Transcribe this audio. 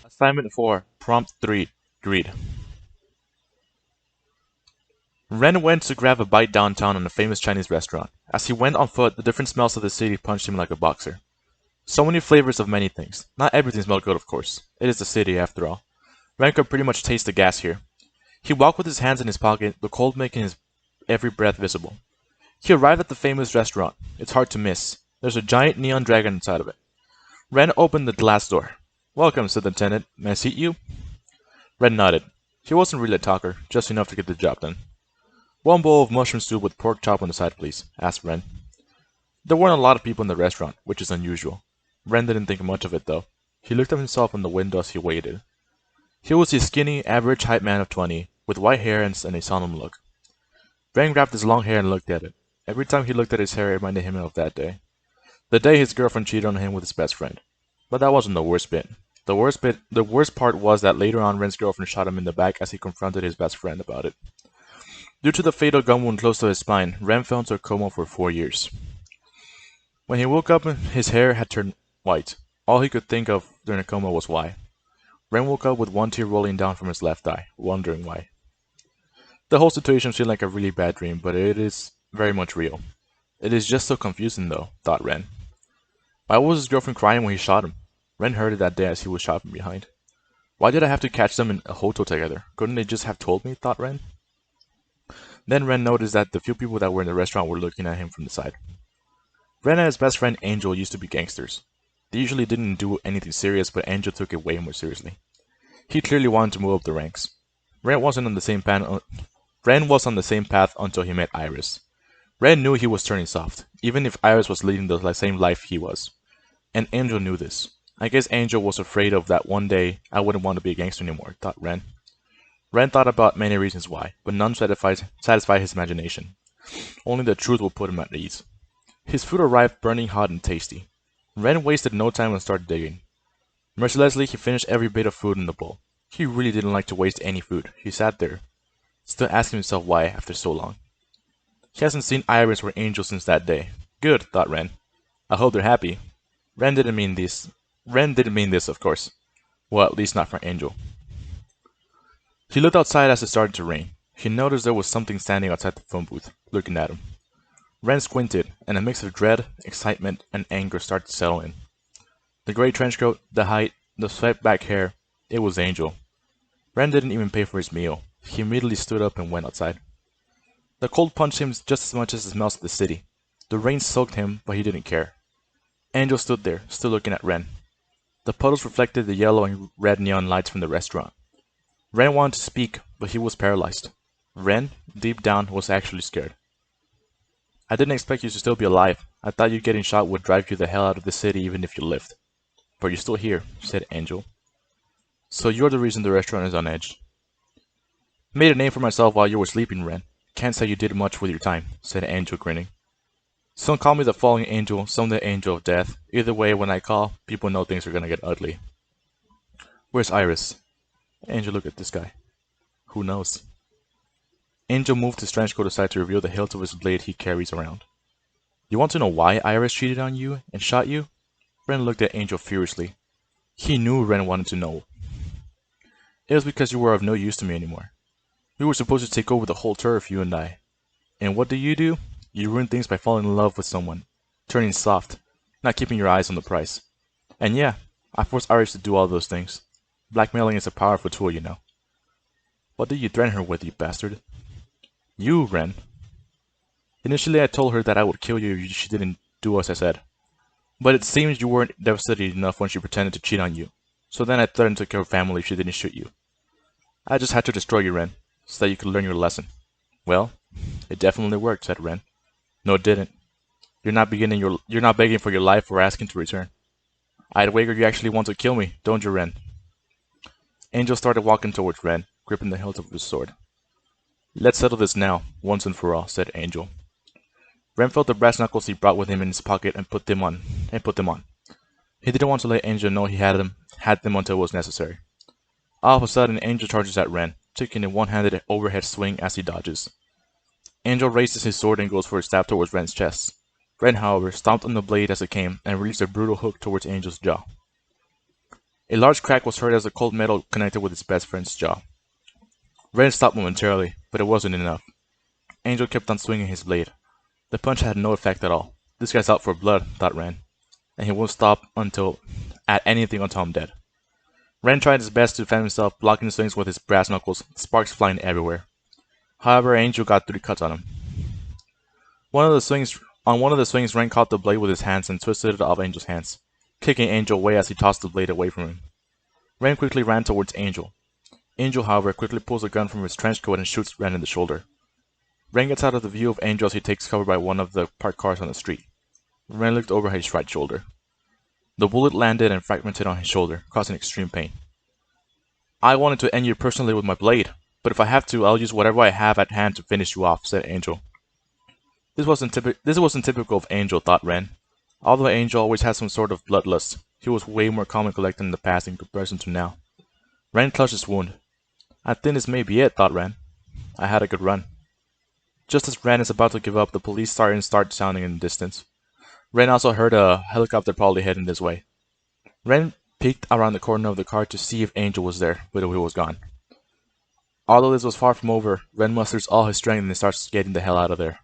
Assignment 4, Prompt 3, Greed. Ren went to grab a bite downtown in a famous Chinese restaurant. As he went on foot, the different smells of the city punched him like a boxer. So many flavors of many things. Not everything smelled good, of course. It is the city, after all. Ren could pretty much taste the gas here. He walked with his hands in his pocket, the cold making his every breath visible. He arrived at the famous restaurant. It's hard to miss. There's a giant neon dragon inside of it. Ren opened the glass door. "Welcome," said the attendant. "May I seat you?" Ren nodded. He wasn't really a talker, just enough to get the job done. "One bowl of mushroom soup with pork chop on the side, please," asked Ren. There weren't a lot of people in the restaurant, which is unusual. Ren didn't think much of it, though. He looked at himself in the window as he waited. He was a skinny, average height man of 20, with white hair and a solemn look. Ren grabbed his long hair and looked at it. Every time he looked at his hair, it reminded him of that day. The day his girlfriend cheated on him with his best friend. But that wasn't the worst bit. The worst part was that later on Ren's girlfriend shot him in the back as he confronted his best friend about it. Due to the fatal gun wound close to his spine, Ren fell into a coma for 4 years. When he woke up, his hair had turned white. All he could think of during the coma was why. Ren woke up with one tear rolling down from his left eye, wondering why. The whole situation seemed like a really bad dream, but it is very much real. It is just so confusing though, thought Ren. Why was his girlfriend crying when he shot him? Ren heard it that day as he was shot from behind. Why did I have to catch them in a hotel together? Couldn't they just have told me, thought Ren? Then Ren noticed that the few people that were in the restaurant were looking at him from the side. Ren and his best friend Angel used to be gangsters. They usually didn't do anything serious, but Angel took it way more seriously. He clearly wanted to move up the ranks. Ren was on the same path until he met Iris. Ren knew he was turning soft, even if Iris was leading the same life he was. And Angel knew this. I guess Angel was afraid of that one day I wouldn't want to be a gangster anymore, thought Ren. Ren thought about many reasons why, but none satisfied his imagination. Only the truth would put him at ease. His food arrived burning hot and tasty. Ren wasted no time and started digging. Mercilessly, he finished every bit of food in the bowl. He really didn't like to waste any food. He sat there, still asking himself why after so long. He hasn't seen Iris or Angel since that day. Good, thought Ren. I hope they're happy. Ren didn't mean this, of course. Well, at least not for Angel. He looked outside as it started to rain. He noticed there was something standing outside the phone booth, looking at him. Ren squinted, and a mix of dread, excitement, and anger started to settle in. The gray trench coat, the height, the swept back hair, it was Angel. Ren didn't even pay for his meal. He immediately stood up and went outside. The cold punched him just as much as the smells of the city. The rain soaked him, but he didn't care. Angel stood there, still looking at Ren. The puddles reflected the yellow and red neon lights from the restaurant. Ren wanted to speak, but he was paralyzed. Ren, deep down, was actually scared. I didn't expect you to still be alive. I thought you getting shot would drive you the hell out of the city even if you lived. But you're still here, said Angel. So you're the reason the restaurant is on edge. Made a name for myself while you were sleeping, Ren. Can't say you did much with your time, said Angel, grinning. Some call me the falling angel, some the angel of death. Either way, when I call, people know things are gonna get ugly. Where's Iris? Angel looked at this guy. Who knows? Angel moved his trench coat aside to reveal the hilt of his blade he carries around. You want to know why Iris cheated on you and shot you? Ren looked at Angel furiously. He knew Ren wanted to know. It was because you were of no use to me anymore. We were supposed to take over the whole turf, you and I. And what do? You ruin things by falling in love with someone, turning soft, not keeping your eyes on the prize. And yeah, I forced Iris to do all those things. Blackmailing is a powerful tool, you know. What did you threaten her with, you bastard? You, Ren. Initially I told her that I would kill you if she didn't do as I said. But it seems you weren't devastated enough when she pretended to cheat on you. So then I threatened to kill her family if she didn't shoot you. I just had to destroy you, Ren, so that you could learn your lesson. Well, it definitely worked, said Ren. No, it didn't. You're not begging for your life or asking to return. I'd wager you actually want to kill me, don't you, Ren? Angel started walking towards Ren, gripping the hilt of his sword. Let's settle this now, once and for all, said Angel. Ren felt the brass knuckles he brought with him in his pocket and put them on. He didn't want to let Angel know he had them until it was necessary. All of a sudden, Angel charges at Ren, taking a one-handed overhead swing as he dodges. Angel raises his sword and goes for a stab towards Ren's chest. Ren, however, stomped on the blade as it came and released a brutal hook towards Angel's jaw. A large crack was heard as the cold metal connected with his best friend's jaw. Ren stopped momentarily, but it wasn't enough. Angel kept on swinging his blade. The punch had no effect at all. This guy's out for blood, thought Ren, and he won't stop at anything until I'm dead. Ren tried his best to defend himself, blocking swings with his brass knuckles, sparks flying everywhere. However, Angel got 3 cuts on him. On one of the swings, Ren caught the blade with his hands and twisted it off Angel's hands, kicking Angel away as he tossed the blade away from him. Ren quickly ran towards Angel. Angel, however, quickly pulls a gun from his trench coat and shoots Ren in the shoulder. Ren gets out of the view of Angel as he takes cover by one of the parked cars on the street. Ren looked over his right shoulder. The bullet landed and fragmented on his shoulder, causing extreme pain. I wanted to end you personally with my blade, but if I have to, I'll use whatever I have at hand to finish you off, said Angel. This wasn't typical of Angel, thought Ren. Although Angel always had some sort of bloodlust, he was way more calm and collected in the past in comparison to now. Ren clutched his wound. I think this may be it, thought Ren. I had a good run. Just as Ren is about to give up, the police sirens start sounding in the distance. Ren also heard a helicopter probably heading this way. Ren peeked around the corner of the car to see if Angel was there, but he was gone. Although this was far from over, Ren musters all his strength and starts getting the hell out of there.